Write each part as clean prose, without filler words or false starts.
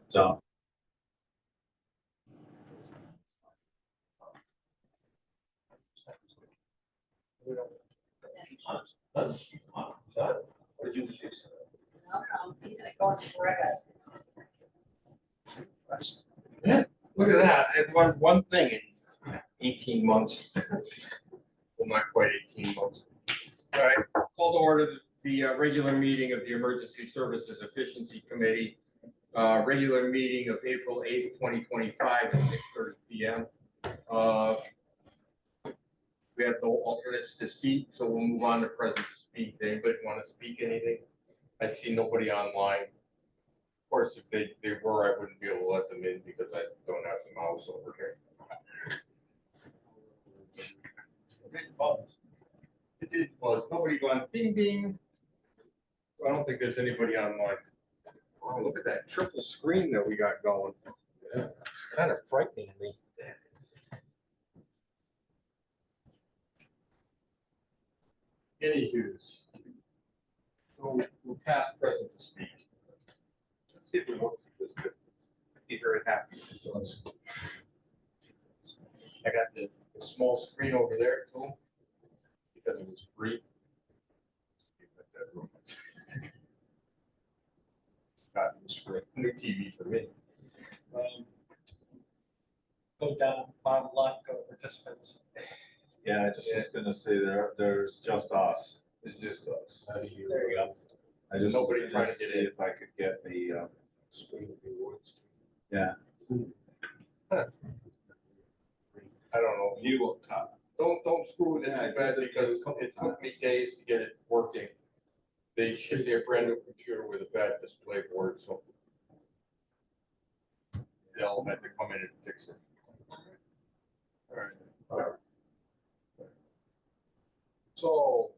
So. What did you fix? Yeah, look at that. It's one thing in 18 months. Well, not quite 18 months. All right, call to order the regular meeting of the Emergency Services Efficiency Committee. Regular meeting of April 8th, 2025 at 6:30 p.m. We have no alternates to seat, so we'll move on to present to speak. Anybody want to speak anything? I see nobody online. Of course, if they were, I wouldn't be able to let them in because I don't have the mouse over here. It did buzz. Nobody gone ding ding. I don't think there's anybody online. Oh, look at that triple screen that we got going. Yeah, it's kind of frightening me. Anywho's. So we're past present to speak. Let's see if we look for this. I'd be very happy. I got the small screen over there too, because it was free. Got new TV for me. Go down, bottom left, go to participants. Yeah, I just was gonna say there's just us. It's just us. There you go. I just Nobody was trying gonna to get see in. if I could get the, yeah. I don't know. You will cut. Don't screw with it too bad because it took me days to get it working. They shipped me a brand new computer with a bad display board, so they'll have to come in and fix it. All right. So,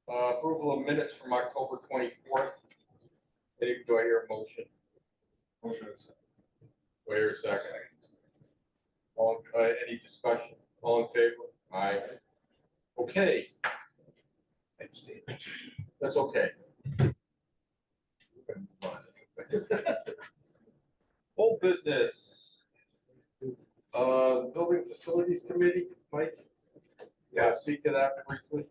approval of minutes from October 24th. Do I hear a motion? Motion. Do I hear a second? All, any discussion? All in favor? Aye. Okay. That's okay. Old business. Building Facilities Committee, Mike? Yeah, speak to that briefly.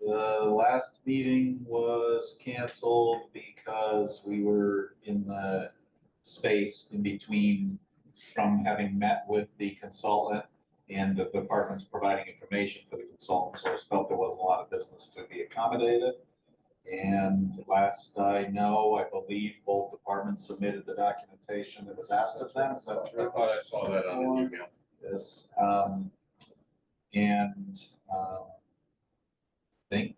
The last meeting was canceled because we were in the space in between from having met with the consultant and the departments providing information for the consultant, so I felt there wasn't a lot of business to be accommodated. And last I know, I believe both departments submitted the documentation that was asked of them. Is that I true? thought I saw that on the email. Yes. I think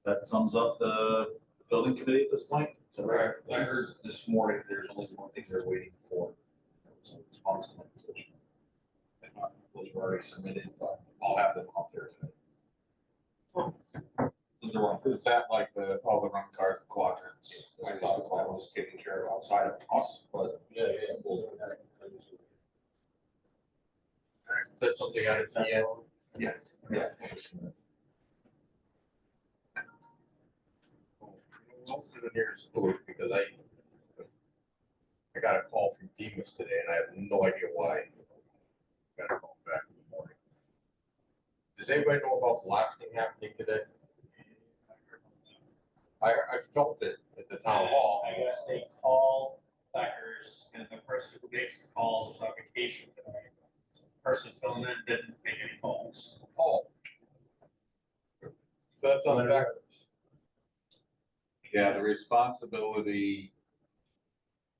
that sums up the building committee at this point. Is that right? I heard this morning, there's only one thing they're waiting for. So response to my petition. Those were already submitted, but I'll have them out there today. Those are one. Is that like all the run cards, the quadrants? I thought that was taken care of outside of us, but. Yeah. Is that something out of TN? Yeah. Most of the nearest story because I got a call from Demas today and I have no idea why. Got a call back in the morning. Does anybody know about blasting happening today? I felt it at the town hall. I guess they call Beckers, and the person who makes the calls was on vacation today. The person filling in didn't make any calls. Oh. So that's on the back. Yeah, the responsibility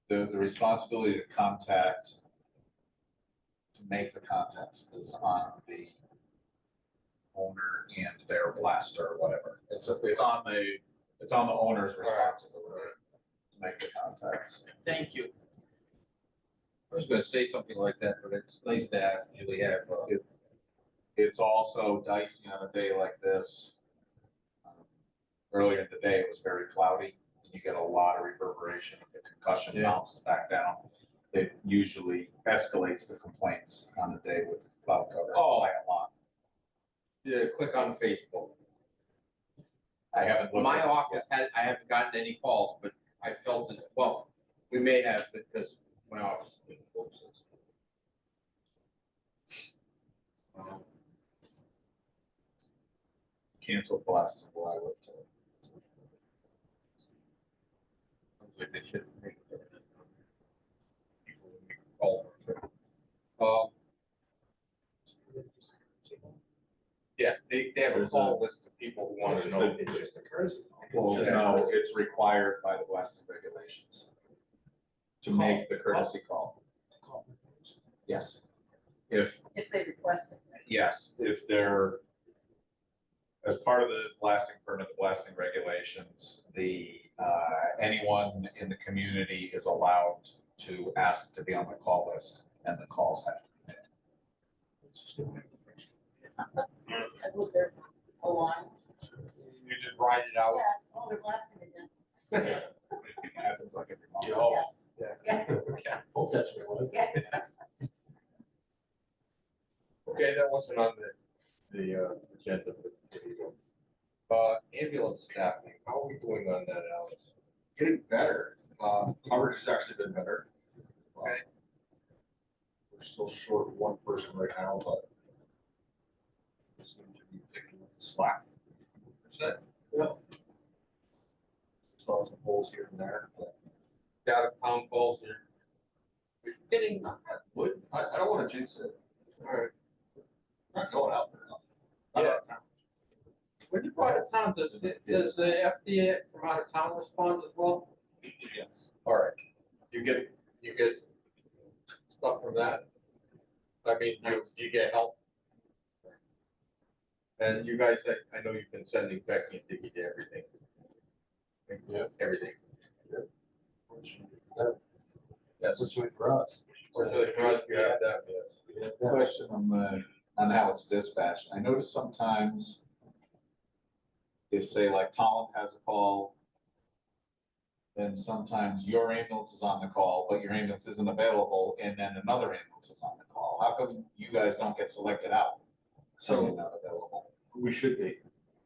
to contact, to make the contacts is on the owner and their blaster or whatever. It's on the owner's responsibility to make the contacts. Thank you. I was gonna say something like that, but it's nice to actually have, It's also dicey on a day like this. Earlier in the day, it was very cloudy, and you get a lot of reverberation. The concussion bounces back down. It usually escalates the complaints on a day with cloud cover by a lot. Yeah, click on Facebook. I haven't looked. My at it office yet. I haven't gotten any calls, but I felt it, well, we may have because my office has been closed. Canceled blasting where I work today. Like they should make it. People would make a call. Um, yeah, they have a call list of people who want to know. It's just a courtesy. Well, It's just a no, courtesy. it's required by the blasting regulations to make the courtesy call. Yes. If they request it. Yes, if they're, as part of the blasting permit, the blasting regulations, anyone in the community is allowed to ask to be on the call list, and the calls have to be made. I lived there so long. You just ride it out. Yes, oh, they're blasting again. It happens like every month. Yeah. Yes. Yeah. Hope that's what it was. Okay, that wasn't on the agenda. Ambulance staffing, how are we doing on that, Alex? Getting better. Coverage has actually been better. Okay. We're still short of one person right now, but we seem to be picking up the slack. Percent. Yeah. Saw some holes here and there, but Out of town calls here. we're getting not that good. I don't want to jinx it. All right. Not going out there enough. Not Yeah. out of town. When you brought it down, does the FDA from out of town respond as well? Yes. All right. You get stuff from that? I mean, you get help? And you guys, I know you've been sending Becky and Dickie to everything. Yeah. Everything. Yes. Fortunately for us. Fortunately for us, you have that, yes. Question on how it's dispatched. I notice sometimes if, say, like Tolland has a call, then sometimes your ambulance is on the call, but your ambulance isn't available, and then another ambulance is on the call. How come you guys don't get selected out? when you're So not available. we should be.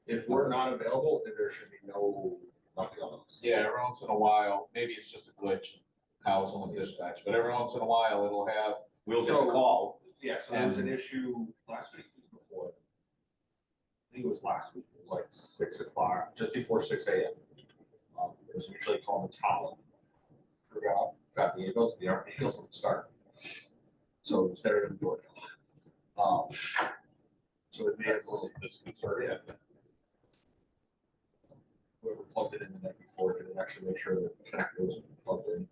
If we're not available, then there should be nothing on us. Yeah, every once in a while, maybe it's just a glitch, how it's on the dispatch, but every once in a while, it'll have, we'll get a So- call. Yeah, so there was an issue last week, before. I think it was last week, it was like 6 o'clock, just before 6 a.m. It was usually called the Talon. Got the ambulance, the ambulance would start. So it was there in the door. So it made us a little disconcerted. Whoever plugged it in the night before didn't actually make sure that the connector was plugged in.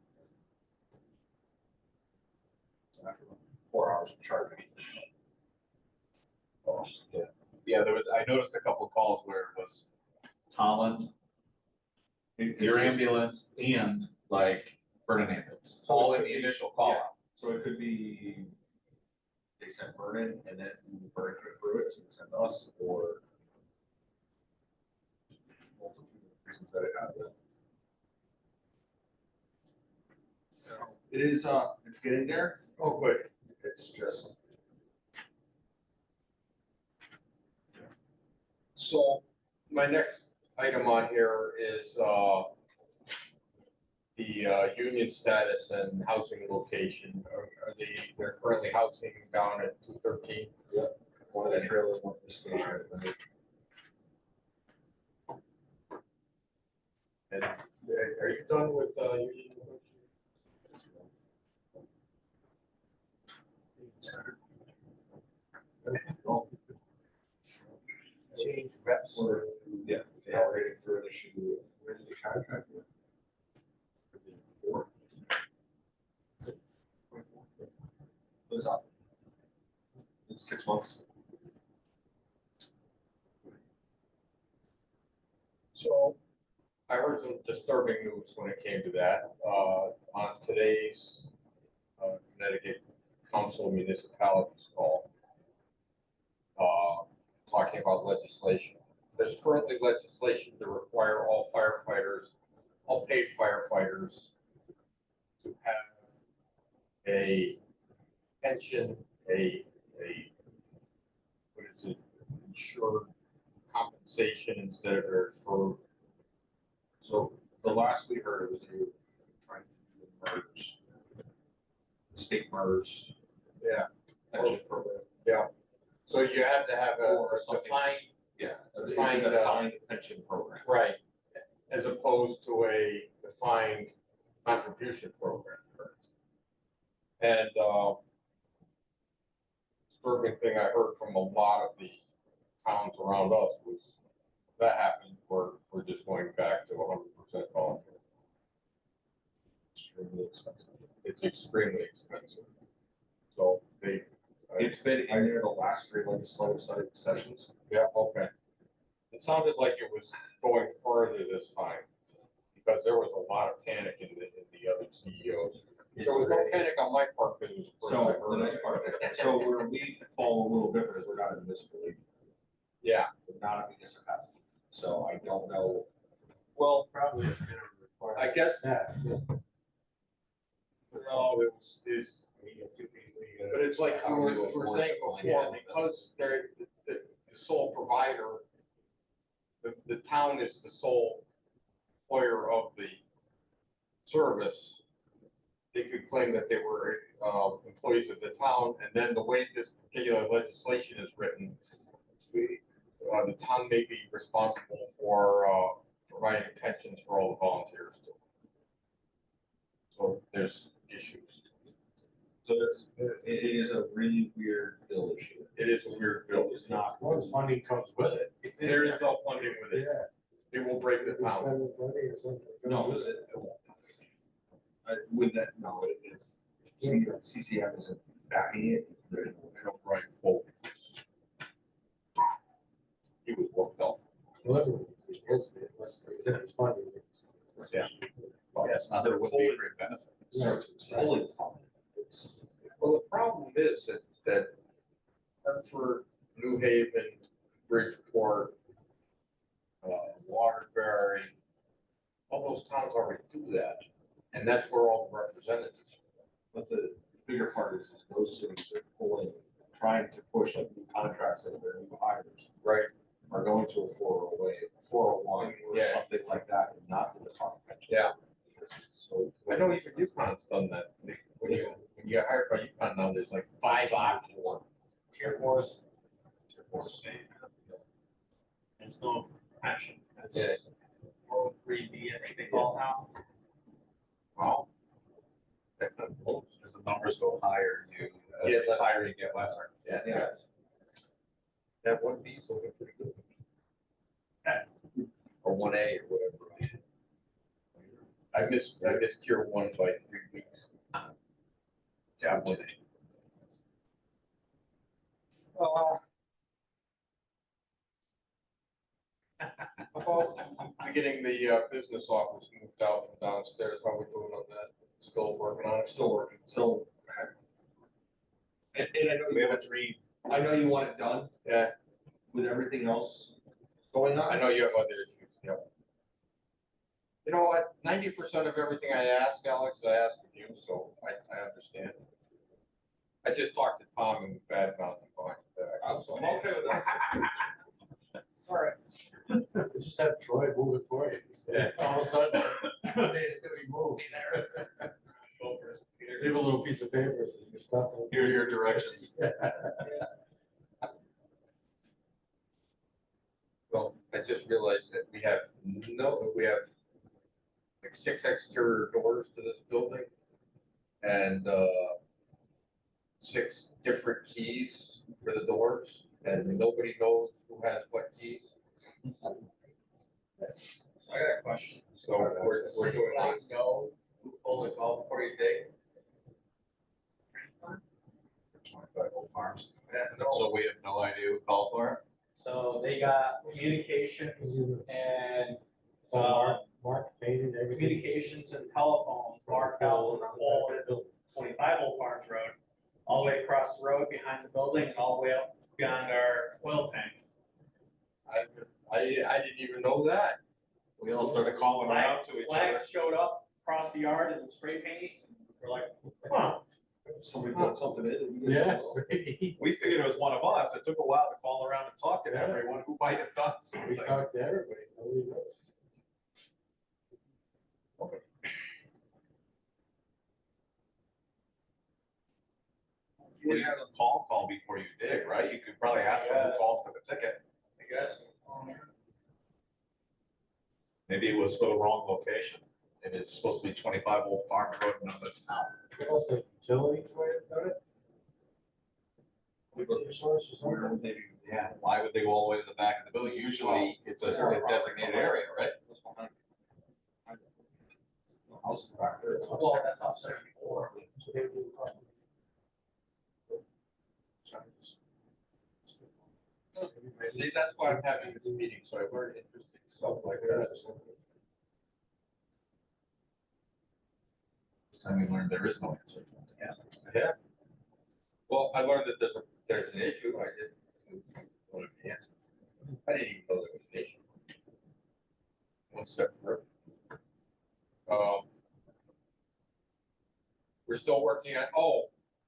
So after 4 hours of charging. Oh, yeah. Yeah, I noticed a couple of calls where it was Tolland, your ambulance, and like Vernon ambulance, all in the initial call out. So it could be, they sent Vernon and then Vernon could approve it, so it sent us, or multiple reasons that it happened. So it is, it's getting there. Oh, good. It's just. So my next item on here is, the union status and housing location. They're currently housing down at 213. One of the trailers went to the station. And are you done with, union? Change reps. Yeah, they are waiting through an issue. Where did the contract? With? What's up? It's 6 months. So I heard some disturbing news when it came to that. On today's Connecticut Council of Municipalities call, talking about legislation. There's currently legislation to require all firefighters, all paid firefighters, to have a pension, what is it, insured compensation instead of their for, So the last we heard was they were trying to do a merge. State merge. Yeah. Pension program. so you have to have Or a something. defined, Yeah, it's a Defined, defined pension program. right, as opposed to a defined contribution program. And, disturbing thing I heard from a lot of the towns around us was that happened, we're just going back to 100% voluntary. Extremely expensive. It's extremely expensive. So they, It's been in there the last 3 legislative sessions. yeah, okay. It sounded like it was going further this time, because there was a lot of panic in the other CEOs. There was no panic on my part, because it was the first I So the heard nice of part, it. so where we fall a little different is we're not a municipal league, Yeah, we're not a municipality. So I don't know. Well, probably it's gonna require. I guess, Well, is, you get 2 people, you gotta- but it's like How we do you were afford saying to find before, out? because they're the sole provider, the town is the sole employer of the service. They could claim that they were employees of the town, and then the way this particular legislation is written, the town may be responsible for providing pensions for all the volunteers too. So there's issues. So it is a really weird bill issue. It is a weird bill. It's not. Once funding comes with it. There is no funding with it. Yeah. It will break the town. Federal money or something. No, it won't. With that, no, it is. CCM isn't backing it. They don't write full. It was worked out. Literally, unless there's any funding. Yeah. Well, yeah, it's not that it wouldn't be a great benefit. So it's fully funded. It's- Well, the problem is that Hartford, New Haven, Bridgeport, Waterbury, all those towns already do that. And that's where all the representatives. But the bigger part is those cities are pulling, trying to push like new contracts into their new hires. Right. Are going to a 401 or Yeah. something like that, and not the defined pension. Yeah. Because it's so. I know even UConn's done that. When you get hired by UConn now, there's like 5 options. Tier 4s. State. And it's no pension, Yeah. it's 403B, I think they call it now. Wow. As the numbers go higher, as Yeah, you retire, you get lesser. Yeah. Yeah. That one B is looking pretty good. Or 1A or whatever. I missed tier 1 by 3 weeks. Yeah, 1A. About getting the business office moved out from downstairs, how we doing on that? Still working on it? Still working, still. And I know We you have a want, dream. I know you want it done Yeah, with everything else going on. I know you have other issues, yep. You know what, 90% of everything I ask, Alex, I ask of you, so I understand. I just talked to Tom and bad mouth him behind his back. I'm okay with that. All right. Just have Troy move it for you. Yeah. All of a sudden, one day it's gonna be moved. Leave a little piece of paper, so your stuff. Here are your directions. Well, I just realized that we have like 6 exterior doors to this building. And 6 different keys for the doors, and nobody knows who has what keys. So I got a question. So we're doing like this. know who pulled the call before you dig? 25 Old Farms. Yeah, no. So we have no idea who called for it. So they got communications and So Mark painted everything. communications and telephones marked out the whole of 25 Old Farms Road, all the way across the road behind the building and all the way up beyond our oil tank. I didn't even know that. We all started calling around to each other. Flags showed up across the yard and spray paint. We're like, huh, Somebody put something in it. you guys Yeah. don't know. We figured it was one of us. It took a while to call around and talk to Yeah. everyone who might have done We something. talked to everybody, nobody knows. You had a call before you dig, right? You could probably ask them who Yes. called for the ticket. I guess. Maybe it was for the wrong location. Maybe it's supposed to be 25 Old Farm Road in another town. Also, utilities might have done it. Source or Where something. would they be? Yeah, why would they go all the way to the back of the building? Usually it's a designated area, right? What's behind it? The house is back there. It's Well, that's off 74. So they do across the- See, that's why I'm having this meeting, so I learned interesting stuff like that. This time we learned there is no answer. Yeah. Well, I learned that there's an issue, I didn't know the answer. I didn't even know there was an issue. One step further. We're still working on,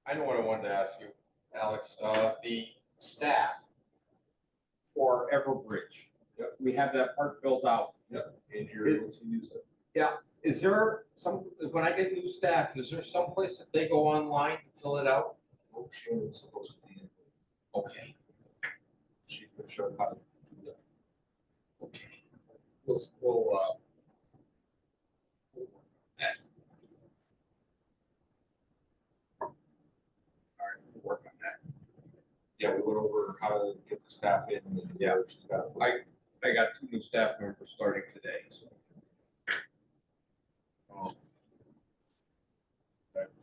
I know what I wanted to ask you, Alex, the staff for Everbridge. Yep. We have that part built out. And you're able to use it. Is there when I get new staff, is there some place that they go online to fill it out? Oh, sure, it's supposed to be. Okay, She's gonna show how to do that. okay. We'll ask. All right, we'll work on that. Yeah, we went over how to get the staff in. And Yeah. she's got. I got 2 new staff members starting today, so.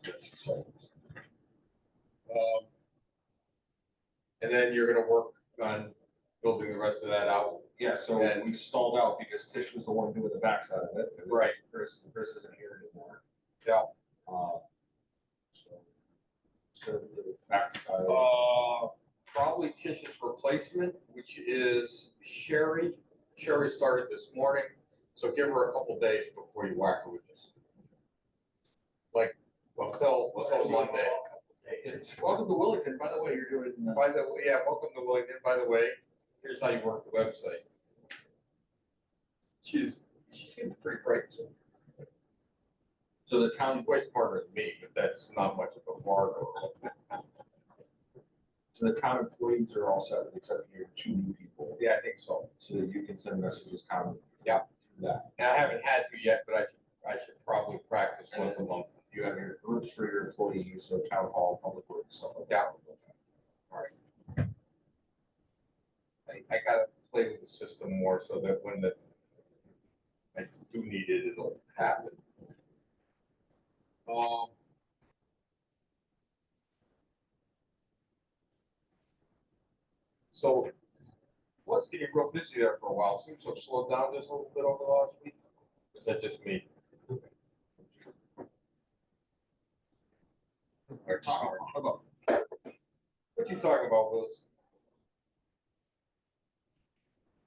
That's exciting. And then you're gonna work on building the rest of that out. Yeah, so And- we stalled out because Tish was the one doing the backside of it. and Right. Chris isn't here anymore. Yeah. So. So the backside. Probably Tish's replacement, which is Sherry. Sherry started this morning, so give her a couple days before you whack her with this. Like, until Monday. It's welcome to Willington, by the way, you're doing. By the way, yeah, welcome to Wellington. By the way, here's how you work the website. She seems pretty bright, so. So the She's town, way smarter than me, but that's not much of a bargain. so the town employees are all set, except for your 2 new people. Yeah, I think so. So that you can send messages kind Yeah. through that. And I haven't had to yet, but I should probably practice once a month. You have your groups for your employees, so town hall, public works, stuff like that. I gotta play with the system more so that when I do need it, it'll happen. So, was getting real busy there for a while, seems to have slowed down just a little bit over the last week. Is that just me? Or talk about. What you talking about, Willis?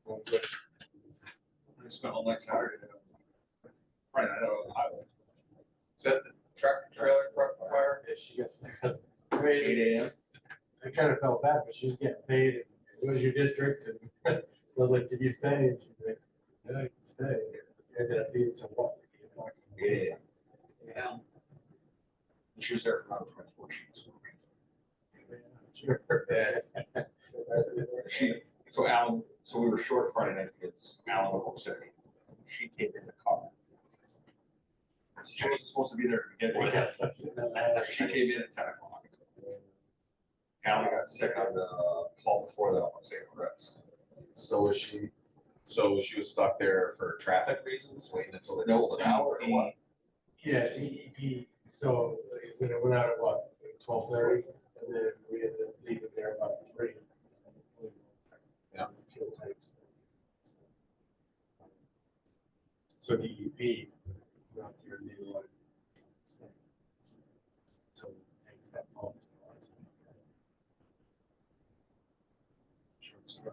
Oh, good. I spent all night Saturday. Friday night on the highway. Is that the trailer truck fire? Yeah, she gets there. I mean, 8 AM. I kind of felt bad, but she was getting paid. And it was your district, and so I was like, "Did you stay?" And she's like, "Yeah, I can stay." I ended up being to what? 8 AM. Yeah. She was there for another 24 sheets. Sure. Yeah. So Alan, so we were short Friday night because Alan was sick. She came in the car. She wasn't supposed to be there to begin with. She came in at 10 o'clock. Alan got sick on the call before that on St. Moritz. So was she was stuck there for traffic reasons, waiting until they pulled it out or what? Yeah, so it went out at what, 12:30, and then we ended up leaving there about 3. Yeah. Fuel tanks. So DEP, not your new one. So things got pumped. Short straw.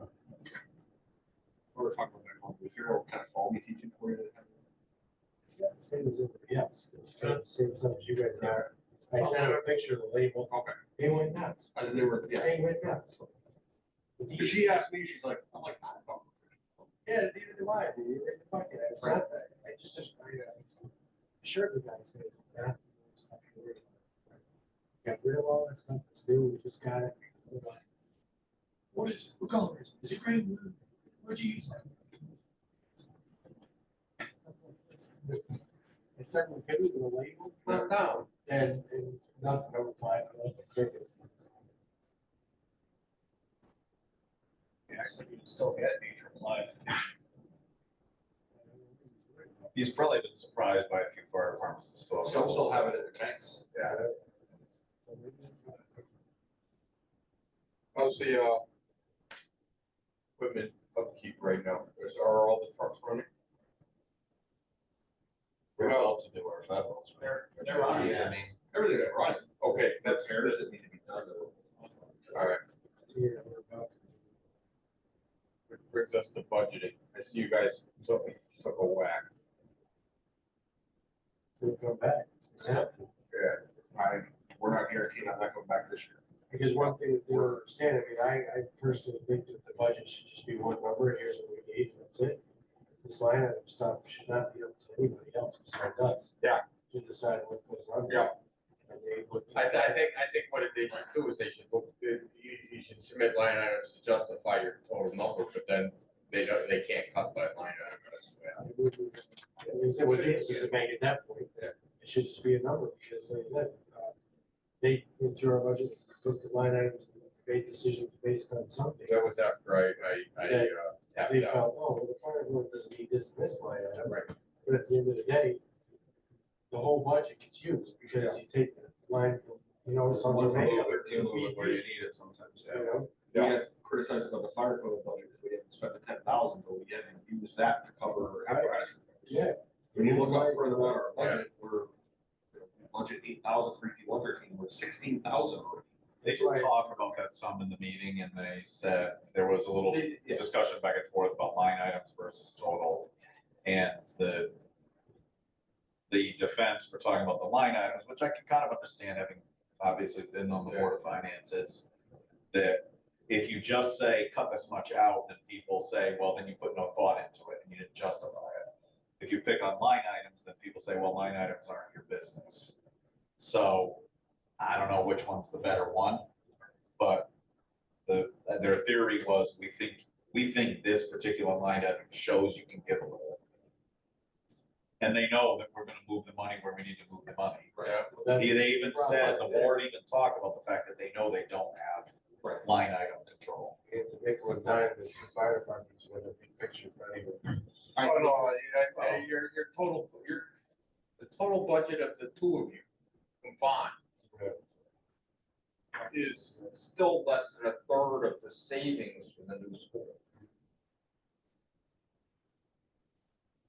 We were talking about that home. We figure out what kind of fall we teaching for you. Yeah, same as, yeah, it's the same stuff as you guys are. I sent him a picture of the label. Okay. He went nuts. They were, yeah. He went nuts. Cause she asked me, she's like, I'm like, I don't know. Yeah, neither do I, dude. You're in the bucket. It's not that. I just, sure the guy says, yeah. Got rid of all that stuff. It's new. We just got it. What is it? What color is it? Is it gray? Where'd you use that? I sent him a picture of the label. Not down. And nothing over 5 crickets. Yeah, I said you can still get nature alive. He's probably been surprised by a few fire departments that still have. Some still have it in the tanks. Yeah. How's the, equipment upkeep right now? Are all the trucks running? We're about to do our federals. They're running. I mean, Everything that running, Okay, that's repairs that need to be done. all right. Yeah, we're about to. Which brings us to budgeting. I see you guys took a whack. We'll come back. Yeah. We're not guaranteed I'm not coming back this year. Because one thing that they don't understand, I personally think that the budget should just be one number, here's what we need, that's it. This line item stuff should not be up to anybody else besides us. Yeah. To decide what goes on. Yeah. And they look. I think what they should do is they should look, you should submit line items to justify your total number, but then they can't cut that line item. They said, what it is to make it that point, it should just be a number, because like I said, they went through our budget, looked at line items, made decisions based on something. That was after I tapped They out. felt, oh, well, the fire board doesn't need this and this line item. Right. But at the end of the day, the whole budget gets used, because you take the line from, One from something. over to where you need it sometimes, yeah. You know, We had criticized about the fire code budget, because we didn't spend the 10,000, but we didn't use that to cover apparatus. yeah, When you look up further down our budget, we're, budget 8,000 for ET 113, we're 16,000 already. They did talk about that some in the meeting, and they said there was a little Yeah. discussion back and forth about line items versus total. And the defense for talking about the line items, which I can kind of understand, having obviously been on the board of finances, that if you just say cut this much out, then people say, well, then you put no thought into it and you didn't justify it. If you pick on line items, then people say, well, line items aren't your business. So I don't know which one's the better one, but their theory was, we think this particular line item shows you can give a little. And they know that we're gonna move the money where we need to move the money. that's They even said, the problem. board even talked about the fact that they know they don't have Right. line item control. You have to make one time, the fire departments with a big picture, not even. Oh, no, your the total budget of the two of you combined is still less than a third of the savings from the new school.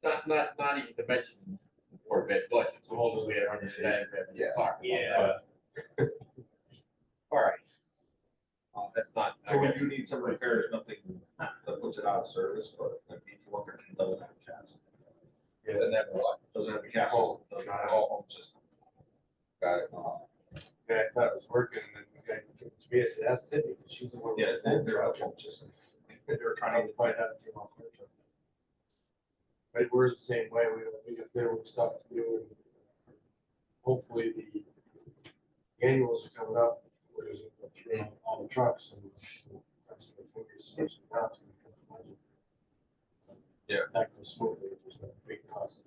Not even to mention board bed budgets, which we had understand. Yeah. All right. That's not. So we do need some repairs, nothing that puts it out of service, but like ET 113 doesn't have cabs. And then what? Doesn't have the cab system, doesn't have a home system. Got it. Yeah, I thought it was working, and then we got to be asked Sydney, because she's the one. Yeah, with they're the a home system. They were trying to find out. if they're off their truck. But we're the same way, we got their stuff to do, and hopefully the annuals are coming up, where there's a through all the trucks, and that's the fingers out to. Yeah. That goes smoothly, if there's no big cost.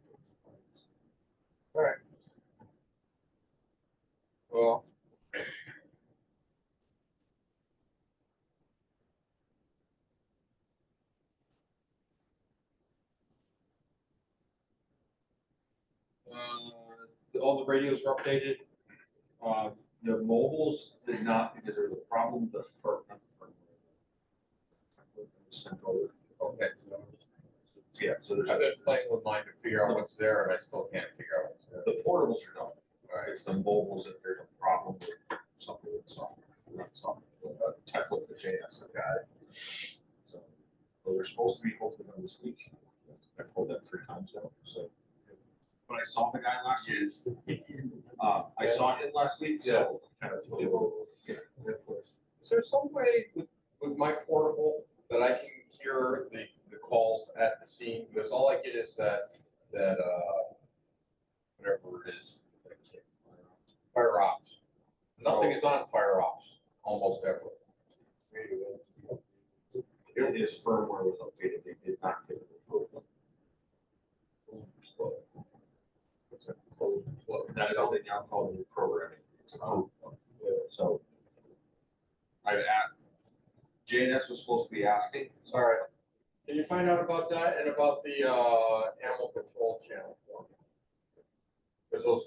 All right. Well. All the radios were updated. The mobiles did not, because there was a problem, the firm. Sent over. Okay. Yeah, so there's, I've been playing with mine to figure out what's there, and I still can't figure out what's there. the portables are done. It's the mobiles that there's a problem with something with software, not software, template for JS guy. So they're supposed to be hopefully done this week. I pulled that 3 times now, so. But I saw the guy last year. I saw him last week, so kind of. Is there some way with my portable that I can hear the calls at the scene? Because all I get is that, whatever it is, fire ops. Nothing is on fire ops, almost ever. His firmware was updated, they did not get it approved. That is all they now call the new programming. It's a code. So I've asked, JNS was supposed to be asking, Sorry. Can you find out about that and about the animal control channel for me? Because those,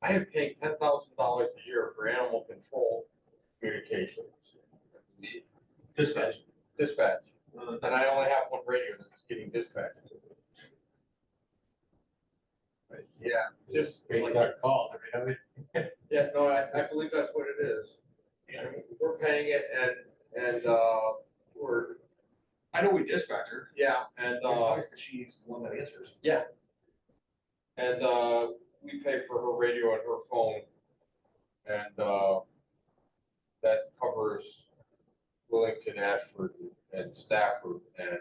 I am paying $10,000 a year for animal control communications. dispatch. Dispatch, and I only have one radio that's getting dispatched. Right, yeah, just, Based on calls, I mean, yeah, no, I believe that's what it is. And we're paying it and, we're, I know we dispatch her. yeah, and, It's nice that she's the one that answers. yeah. And, we pay for her radio and her phone. And, that covers Willington, Ashford, and Stafford, and,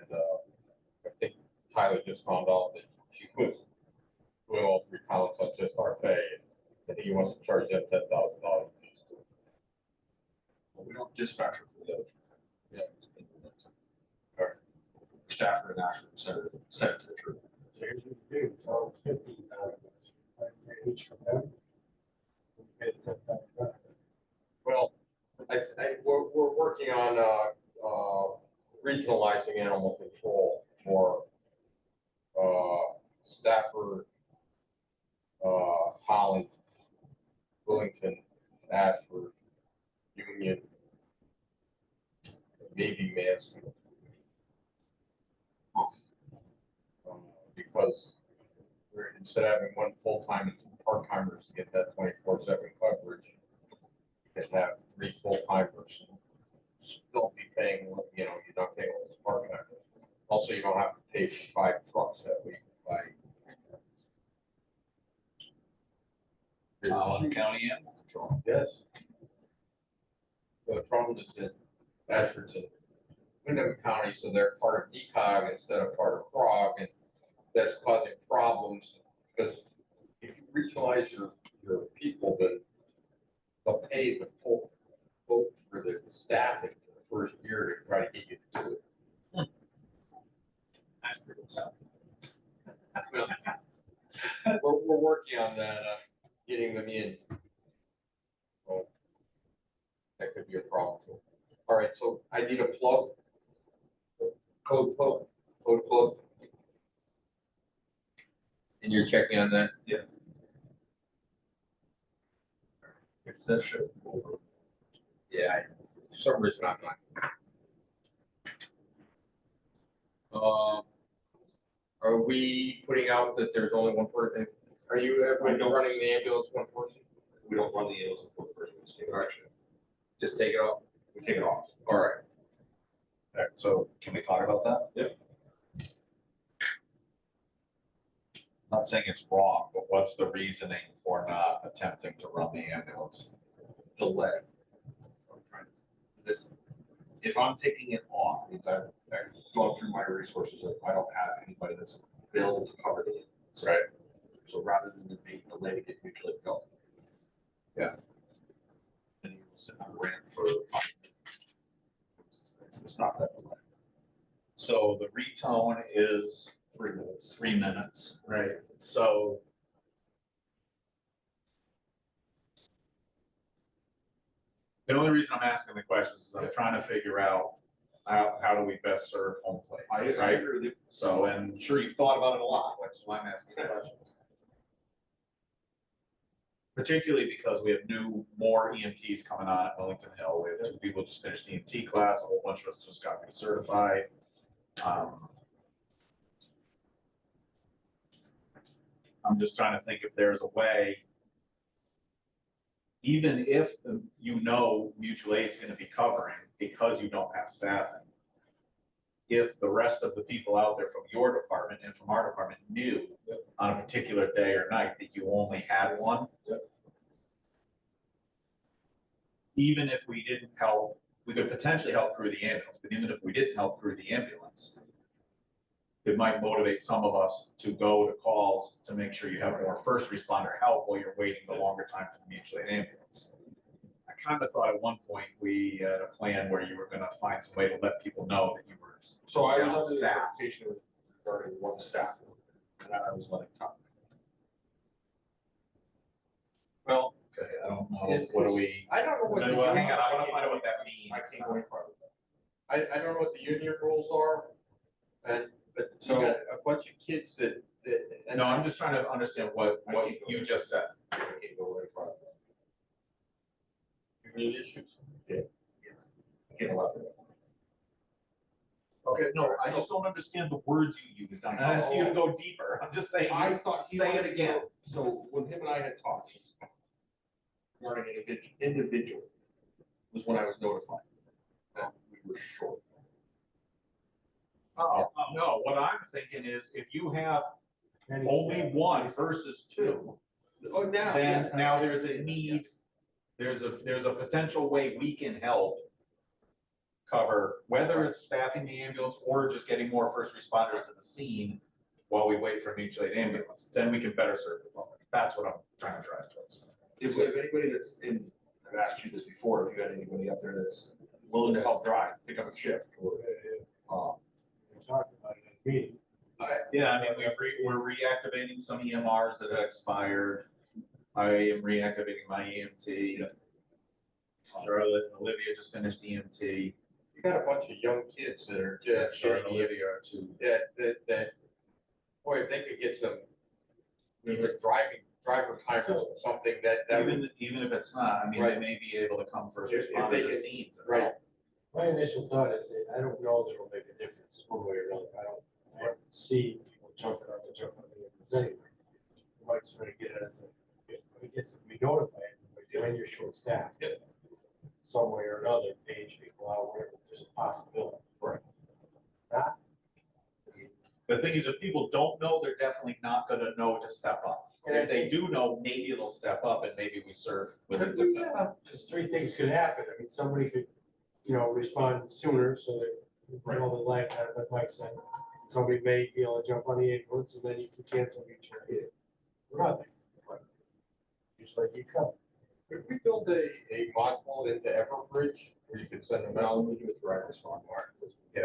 I think Tyler just found out that she was doing all three towns on just our pay. I think he wants to charge them $10,000. We don't dispatch her for the other. Yeah. Alright. Stafford and Ashford sent it to her. here's what you do, tell them 15,000, each from them. We pay the 10,000. Well, we're working on, regionalizing animal control for, Stafford, Holland, Willington, Ashford, Union, maybe Mansfield. Because we're, instead of having one full-time and two part-timers to get that 24/7 coverage, you can have 3 full-timers. Still be paying, you're not paying all those part-timers. Also, you don't have to pay 5 trucks that week by. Allen County Animal Control. Yes. The problem is that Ashford's in Windham County, so they're part of DCOG instead of part of FROG, and that's causing problems, because if you regionalize your people, then they'll pay the full vote for the staffing for the first year to try to get you to do it. We're working on that, getting them in. So that could be a problem too. All right, so I need a plug. Code plug. And you're checking on that? Yeah. If that should. Yeah, for some reason I'm not. Are we putting out that there's only one person? Are you running the ambulance one person? We don't run the ambulance for the person who's taking action. Just take it off? We take it off. All right. Alright, so can we talk about that? Yep. Not saying it's wrong, but what's the reasoning for not attempting to run the ambulance? Delay. If I'm taking it off, means I've gone through my resources, if I don't have anybody that's billed to cover the ambulance. Right. So rather than it being delayed, it usually go. Yeah. And you sit on ramp for. It's not that delay. So the retone is 3 minutes. 3 minutes, right? So the only reason I'm asking the questions is I'm trying to figure out how do we best serve home plate, I right? agree with you. So, and I'm sure you've thought about it a lot, that's why I'm asking the questions. Particularly because we have more EMTs coming on at Wellington Hill. We have 2 people just finished the EMT class, a whole bunch of us just got recertified. I'm just trying to think if there's a way, even if mutual aid's gonna be covering, because you don't have staffing, if the rest of the people out there from your department and from our department knew on a particular day or night that you only had one. Even if we didn't help, we could potentially help crew the ambulance, but even if we didn't help crew the ambulance, it might motivate some of us to go to calls to make sure you have more first responder help while you're waiting the longer time for the mutual aid ambulance. I kind of thought at one point we had a plan where you were gonna find some way to let people know that you were. So I was down under the staff. interpretation it was regarding one staff, and I was letting talk. Well, okay, I don't know, what do we? I don't know what the Well, hang union, on, I wanna find out what that means. I can't go any farther. I don't know what the union rules are. And, but you So- got a bunch of kids that, and No, I'm just trying to understand what you just said. I can't go any farther. union issues. Yes. I can't elaborate. Okay, no, I just don't understand the words you used. I'm not asking you to go deeper. I'm just saying, I thought. he say it wanted to again. know- So when him and I had talked, regarding individual, was when I was notified that we were short. Oh, no, what I'm thinking is if you have only one versus two, Oh, now. then yes, now I- there's a need, there's a potential way we can help cover, whether it's staffing the ambulance or just getting more first responders to the scene while we wait for mutual aid ambulance, then we can better serve the public. That's what I'm trying to drive towards. If anybody that's in, I've asked you this before, if you got anybody up there that's willing to help drive, pick up a shift, or, We talked about it in the meeting. Yeah, I mean, we're reactivating some EMRs that have expired. I am reactivating my EMT. Charlotte and Olivia just finished EMT. You got a bunch of young kids that are just Charlotte and getting, Olivia are two. that, boy, if they could get some, even driver time or something that would, Even if it's not, I mean, they may be able to come first If responder they to can- scenes. and right. help. My initial thought is that I don't know that it'll make a difference one way or another. I don't see people jumping on the ambulance anyway. You might sort of get it as a, if it gets to be notified, when you're short staffed. Yeah. Some way or another, page people out, wherever, there's a possibility. Right. Not, The thing is, if people don't know, they're definitely not gonna know to step up. If they do know, maybe they'll step up and maybe we serve with could it. we, because three things could happen. I mean, somebody could, respond sooner, so that, the lag time, like Mike said. Somebody may be able to jump on the ambulance, and then you can cancel each aid. Nothing. Just like you come. could we build a module into Everbridge where you could send them now out? we do with direct response, Mark. Yeah.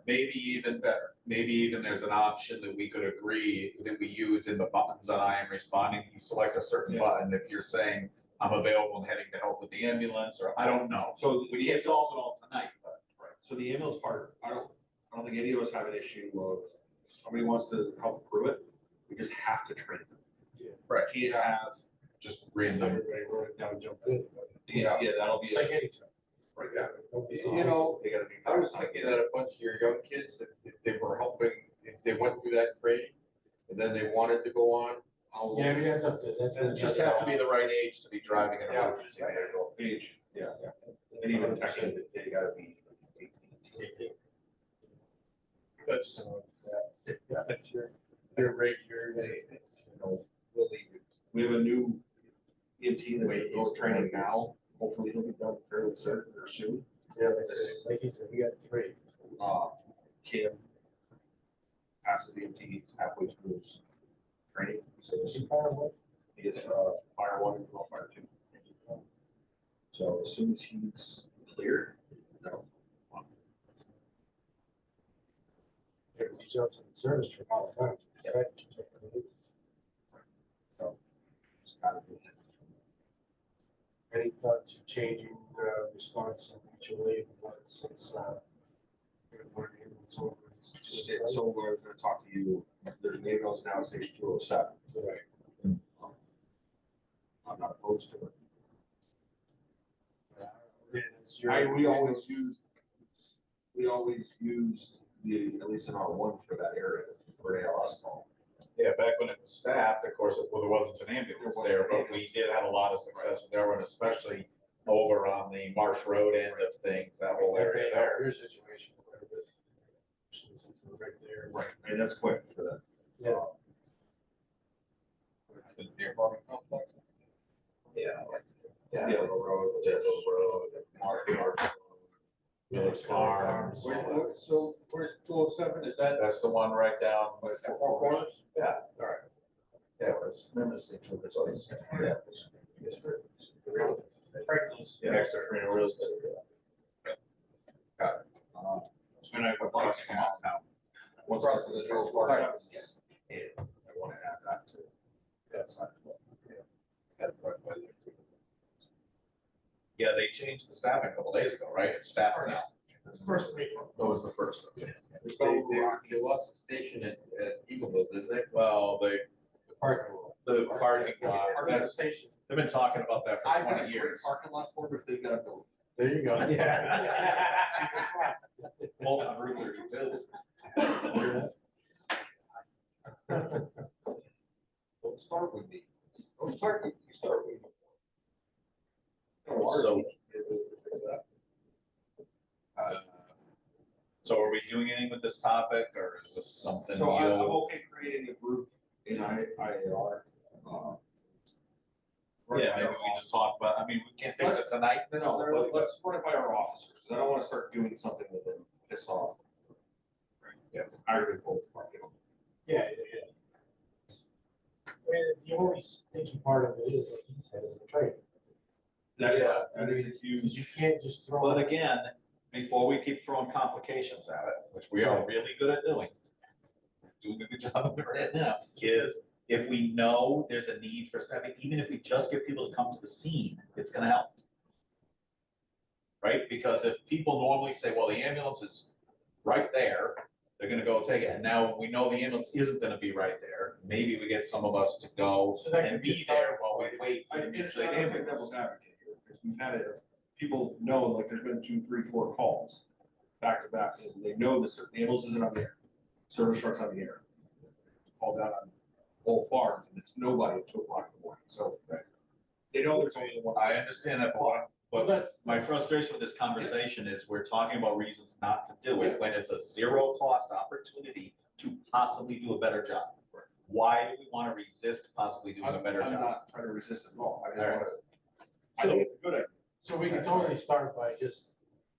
Maybe even better, maybe even there's an option that we could agree that we use in the buttons on I am responding. You select a certain Yeah. button if you're saying, I'm available and heading to help with the ambulance, or I don't know. So We can't solve it all tonight, but. So the ambulance part, I don't think any of us have an issue of, if somebody wants to help through it, we just have to train them. Right. Can't have, Just random. Everybody run it down, jump in. yeah, that'll be, It's like any time. right, yeah, You know, they gotta be. I was thinking that a bunch of your young kids, if they were helping, if they went through that training, and then they wanted to go on, I'll. Yeah, I mean, that's up to, They just have to be the right age to be driving an Yeah. emergency vehicle. Age, yeah, and even technically, they gotta be 18. That's, That's your rate, we'll leave it. We have a new EMT that's going training now, hopefully he'll be done fairly soon, or soon. Yeah, like he said, we got three. Kim passes the EMT, he's halfway through his training, so this You kind of what? he is fire one and well, fire two. So as soon as he's cleared, no. He's up to the service trip all the time. Right? So it's kind of. Any thought to changing the response mutually since, So we're gonna talk to you, there's an ambulance now at station 207. Right. I'm not opposed to it. It's your- We always used the, at least in R1 for that area, for ALS call. Yeah, back when it was staffed, of course, there wasn't an ambulance there, but we did have a lot of success with that one, especially over on the Marsh Road end of things, that whole area there. Your situation. so right there. Right, and that's quick for that. Yeah. The deer parking complex? Yeah. Yeah, the road, the road, Marsh. Miller's Farms. So where's 207, is that? That's the one right down. By Four Corners? Yeah, all right. Yeah, it's, remember state troopers always. Yeah. It's for- Franklin's. Yeah, next to Farina Real Estate. And I would like to come out now. What's Across from the Joe's Bar Shop. Yes. Yeah, I want to add that too. That's not. Yeah, they changed the staffing a couple days ago, right? It's staffing now. First of April. Oh, it was the first. Okay. They lost the station at Eagleville, didn't they? Well, The parking lot. the parking lot, Parking that's, station. they've been talking about that I've for got a 20 great years. parking lot for them if they've got a building. There you go. Both on Route 32. Don't start with me. Don't start with, you start with me. So- So are we doing anything with this topic, or is this something So I'm you'll? okay creating a group in IAR. Yeah, maybe we just talk about, I mean, we can't fix it tonight No, necessarily. but let's run it by our officers, because I don't wanna start doing something that then piss off. Yeah. I already both parking. Yeah. I mean, the only stinky part of it is, like he said, is the trade. That is, Yeah. that is a Because you huge. can't just throw. But again, before we keep throwing complications at it, which we are really good at doing a good job of it right now, is if we know there's a need for staffing, even if we just get people to come to the scene, it's gonna help. Right? Because if people normally say, well, the ambulance is right there, they're gonna go take it. And now we know the ambulance isn't gonna be right there. Maybe we get some of us to go So that and could be be there while we wait for the And mutual aid I don't think ambulance. devil's advocate here, because we've had it, people know, like, there's been 2, 3, 4 calls back to back, and they know the ambulance isn't on the air, service truck's on the air. Called down on Old Farm, and it's nobody at 2 o'clock in the morning, so they know there's only one. I understand that, but my frustration with this conversation is we're talking about reasons not to do it when it's a zero cost opportunity to possibly do a better job. Why do we want to resist possibly doing a better I'm job? not trying to resist it at all, I just Alright. wanna, I think it's a good idea. So we can totally start by just,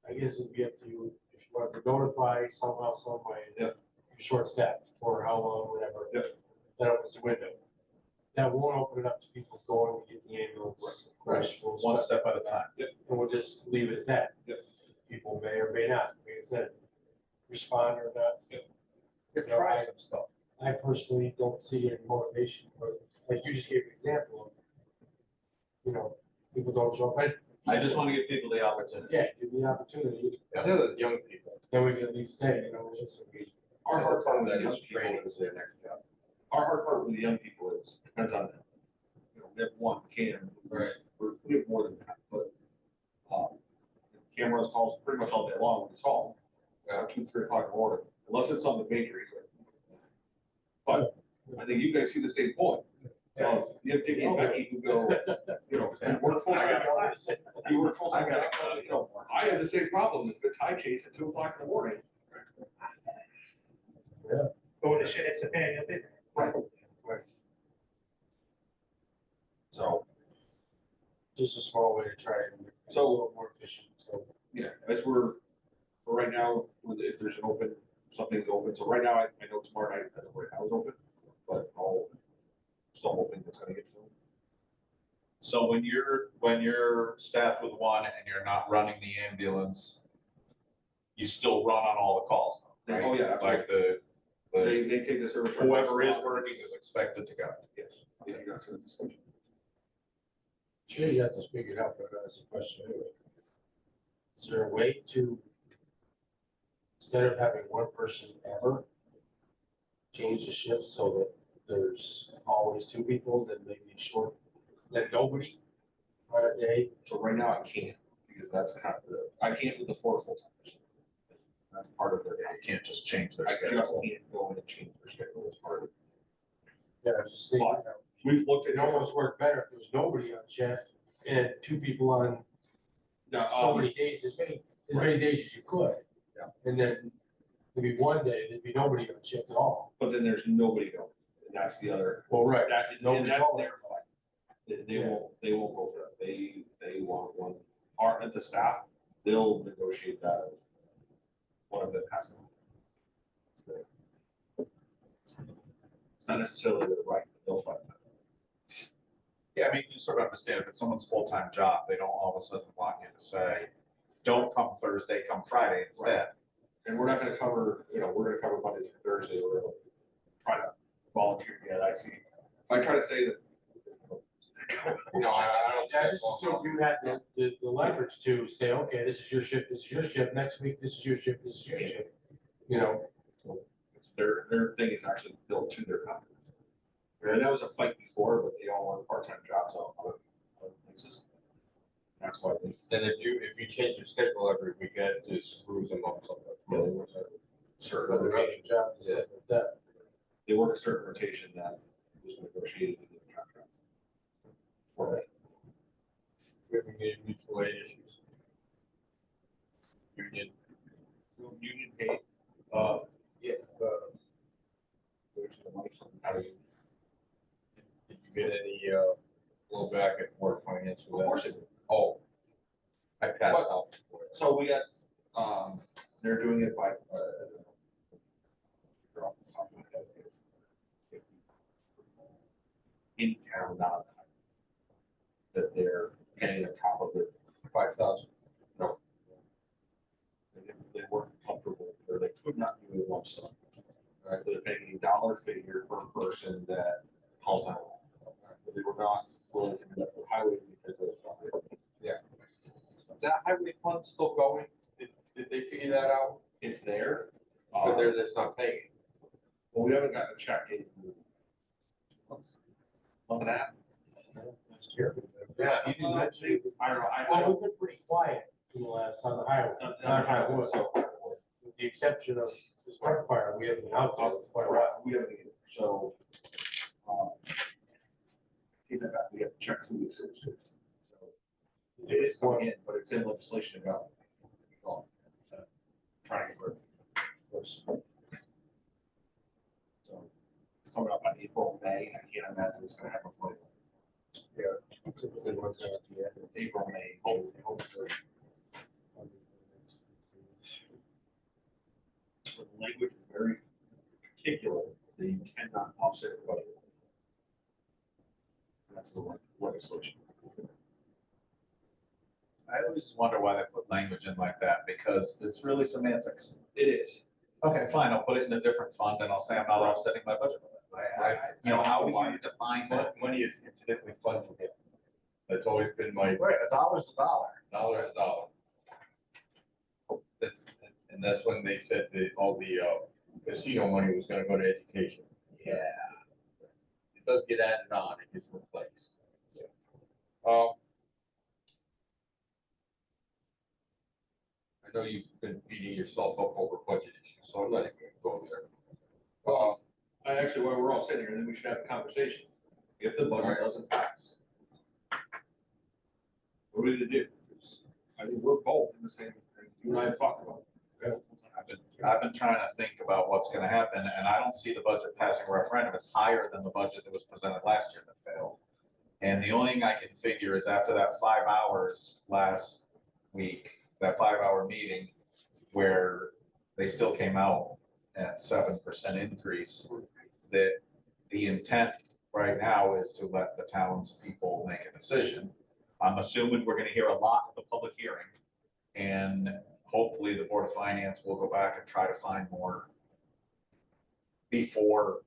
I guess it'd be up to you, if you want to notify somehow, some way. Yep. You're short staffed for how long, whatever. Yep. That opens the window. That won't open it up to people going to get the ambulance. Vegetables, One step at a time. And we'll just leave it at that. Yep. People may or may not, like I said, respond or not. Try some stuff. I personally don't see any motivation, but like you just gave an example of, people don't show up, but I just want to give people the opportunity. yeah, give the opportunity, The other young people. then we can at least say, listen, Our hard part with the young That is people training is, is their next job. our hard part with the young people is, depends on them. We have one cam, we have more than that, but, Cam runs calls pretty much all day long when he's home, 2, 3 o'clock in the morning, unless it's something bakery, he's like. But I think you guys see the same point. You have Dickie and Becky who go, you work full time. You work full time. I have the same problem, if it's high chase at 2 o'clock in the morning. But when the shit hits the fan, you'll be. So, just a small way to try and make it a little more efficient, so. yeah, as we're, for right now, if there's an open, something's open, so right now, I know tomorrow night, as of right now is open, but I'll still hoping that's gonna get filled. So when you're staffed with one and you're not running the ambulance, you still run on all the calls, though, right? Oh, yeah, Like the They take the service. whoever is working is expected to go. Yes. Yeah, you got it. Sure, you got this figured out, but that's the question anyway. Is there a way to, instead of having one person ever, change the shift so that there's always 2 people, then maybe short, then nobody on a day? So right now I can't, because that's kind of I can't with the 4 full-timers. That's part of their day. You can't just change their I just schedule. can't go in and change their schedule as part of it. Yeah, I was just saying, We've looked at. it almost worked better if there was nobody on shift and 2 people on Now, so many days, as many days as you could. Yeah. And then There'd be one day, there'd be nobody on shift at all. But then there's nobody going, and that's the other, Well, right. that, and Nobody that's going. their fight. They won't go for that, they want one, at the staff, they'll negotiate that if one of them has to. It's not necessarily the right, but they'll fight that. Yeah, I mean, you sort of understand, if it's someone's full-time job, they don't all of a sudden want you to say, don't come Thursday, come Friday instead. And we're not gonna cover, we're gonna cover Monday through Thursday, we're gonna try to volunteer, I see. If I try to say that. No, I don't. Yeah, just assume you had the leverage to say, okay, this is your shift, this is your shift, next week, this is your shift, this is your shift. You know, Their thing is actually built to their contract. And that was a fight before, but they all want part-time jobs on other places. That's why they. And if you change your schedule every weekend, it just screws them up somewhat. Certain whether rotation, it's job, stuff like that. they work a certain rotation that was negotiated in the contract. For it. We have any mutual aid issues. Union, Union paid, yeah, which is money from out of. did you get any, blowback at Board of Finance with that? Of course it did. Oh. I passed out. before. So we got, they're doing it by, in town, not that they're getting on top of it. 5,000. They weren't comfortable, or they could not do a lump sum. Right, they're paying a dollar figure per person that calls out. But they were not willing to do that for highway because of. Is that highway fund still going? Did they figure that out? It's there. But they're just not paying. Well, we haven't gotten a check in. Month and a half. Yeah, you didn't mention. I don't know, Well, we've been pretty quiet in the last, on the highway, not highway, So, with the exception of the struck fire, we haven't been out there for quite a while. we haven't either, so. Take that back, we have to check 2 weeks. So it is coming in, but it's in legislation about. Trying to get rid of it. So it's coming up on April, May, I can't imagine it's gonna have much money. April, May, hopefully. But the language is very particular, that you cannot offset the budget. That's the legislation. I always wonder why they put language in like that, because it's really semantics. It is. Okay, fine, I'll put it in a different fund and I'll say I'm not offsetting my budget with it. How do you define that? Money is infinitely fungible. That's always been my Right, $1 is $1. dollar a dollar. And that's when they said that all the casino money was gonna go to education. Yeah. It does get added on, it gets replaced. I know you've been beating yourself up over budget issues, so I'm not even gonna go there. I actually, while we're all sitting here, then we should have a conversation. If the budget doesn't pass. What are we to do? I think we're both in the same, you and I have talked about. I've been trying to think about what's gonna happen, and I don't see the budget passing a referendum. It's higher than the budget that was presented last year that failed. And the only thing I can figure is after that 5 hours last week, that 5-hour meeting, where they still came out at 7% increase, that the intent right now is to let the townspeople make a decision. I'm assuming we're gonna hear a lot at the public hearing, and hopefully the Board of Finance will go back and try to find more before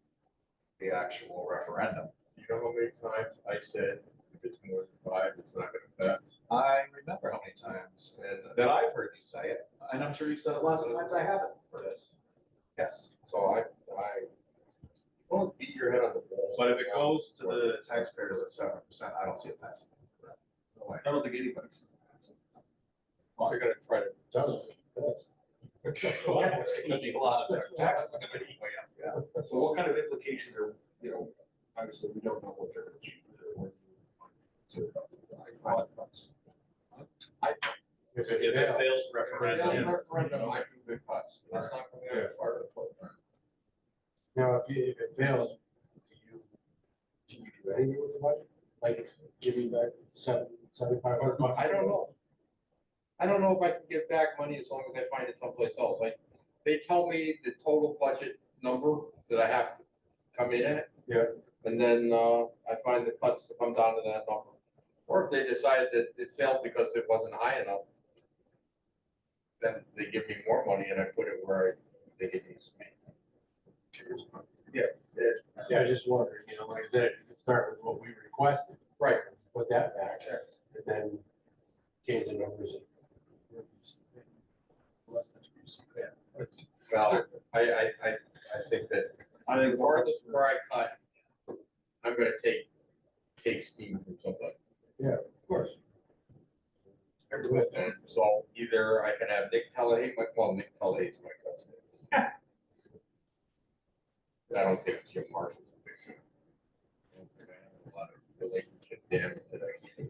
the actual referendum. You know how many times I said, if it's more than 5, it's not gonna pass? I remember how many times that I've heard you say it, and I'm sure you've said it lots of times I haven't. Yes. Yes, So I don't beat your head on the wall. but if it goes to the taxpayers at 7%, I don't see it passing. No way. I don't think anybody's. They're gonna try to. So it's gonna be a lot of their taxes are gonna be way up, yeah. So what kind of implications are, obviously, we don't know what they're. I think If it fails referendum, referendum, referendum, I can big cuts. That's not coming out of the fire department. Now, if it fails, do you do anything with the budget? Like, give me back $7,500? I don't know. I don't know if I can get back money as long as I find it someplace else. Like, they tell me the total budget number that I have to come in at. Yeah. And then, I find the cuts to come down to that number. Or if they decide that it failed because it wasn't high enough, then they give me more money and I put it where I think it needs to be. Yeah, I just wondered, you know, like I said, you could start with what we requested. Right. Put that back, and then change the numbers. Less than Well, I think that I think regardless of where I cut, I'm gonna take steam from somebody. Of course. And so either I can have Nick Telehate, Nick Telehate's my cousin. I don't think Jim Marshall's a big fan. A lot of relationship damage that I can.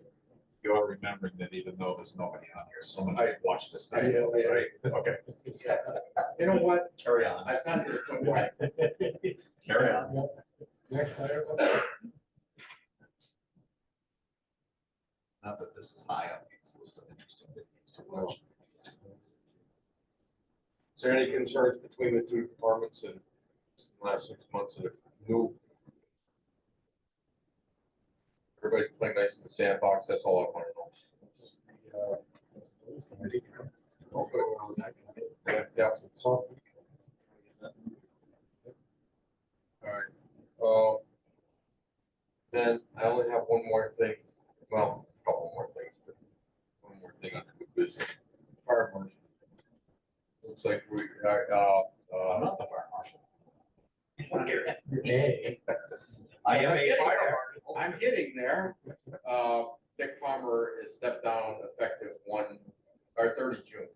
You're remembering that even though there's nobody on here, someone I- watched this I video, know, yeah. right? Okay, You know what? carry on, I've got to come back. carry on. Next item. Not that this is high on this list of interesting things to watch. Is there any concerns between the two departments in the last 6 months that have moved? Everybody playing nice in the sandbox, that's all I want to know. Just the, Yeah, yeah. So, All right. Then I only have one more thing, well, a couple more things, but one more thing on the business. Fire marshal. Looks like we, I'm not the fire marshal. hey, I am a fire marshal. I'm getting there. Dick Palmer is stepped down effective 30 June.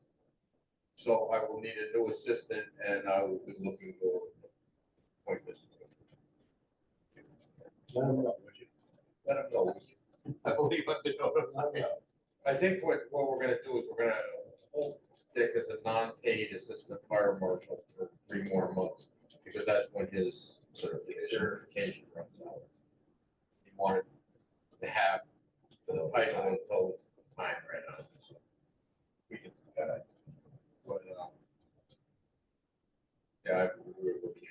So I will need a new assistant and I will be looking for appointments. let him know, would you? Let him know. I believe I've been notified. Let him know. I think what we're gonna do is we're gonna hold Dick as a non-paid assistant fire marshal for 3 more months. Because that's when his certification runs out. He wanted to have the title until time ran out. So we can do that. But, yeah, we were looking at.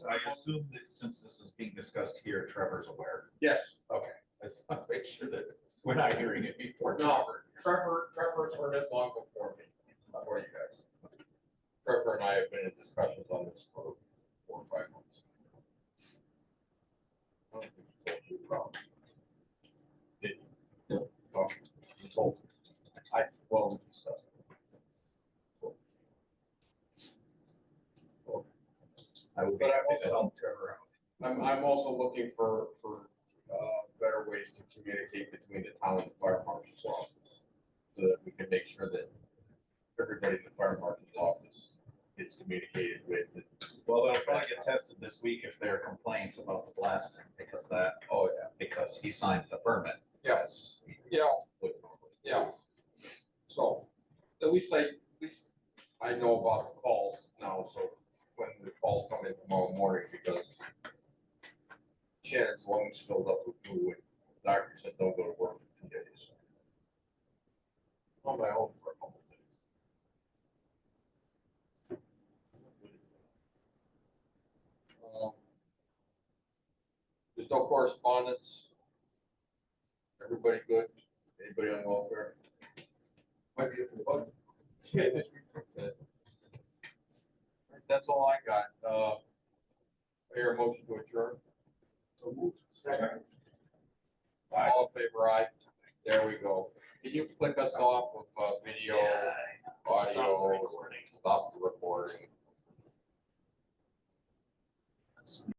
I assume that since this is being discussed here, Trevor's aware. Yes, Okay. I just want to make sure that we're not hearing it before no, Trevor. Trevor's heard it long before me, before you guys. Trevor and I have been in discussions on this for 4 or 5 months. I don't think he told you the problem. Did you? No. Oh, he told me. Well, stuff. I will be But I'm happy to also- help Trevor out. I'm also looking for better ways to communicate between the town and the fire marshal's office. So that we can make sure that everybody in the fire marshal's office gets communicated with. Well, they'll probably get tested this week if there are complaints about the blasting, because because he signed the permit. Yes. As he Yeah. would normally. Yeah. So, at least I know about the calls now, so when the calls come in tomorrow morning, because Shannon's lungs filled up with glue, and the doctor said, don't go to work for 2 days. On my own for a couple of days. There's no correspondence. Everybody good? Anybody on welfare? Might be a bug. That's all I got. Hear a motion to adjourn. Second. All in favor, aye. There we go. Can you click us off of video, audio, stop the recording?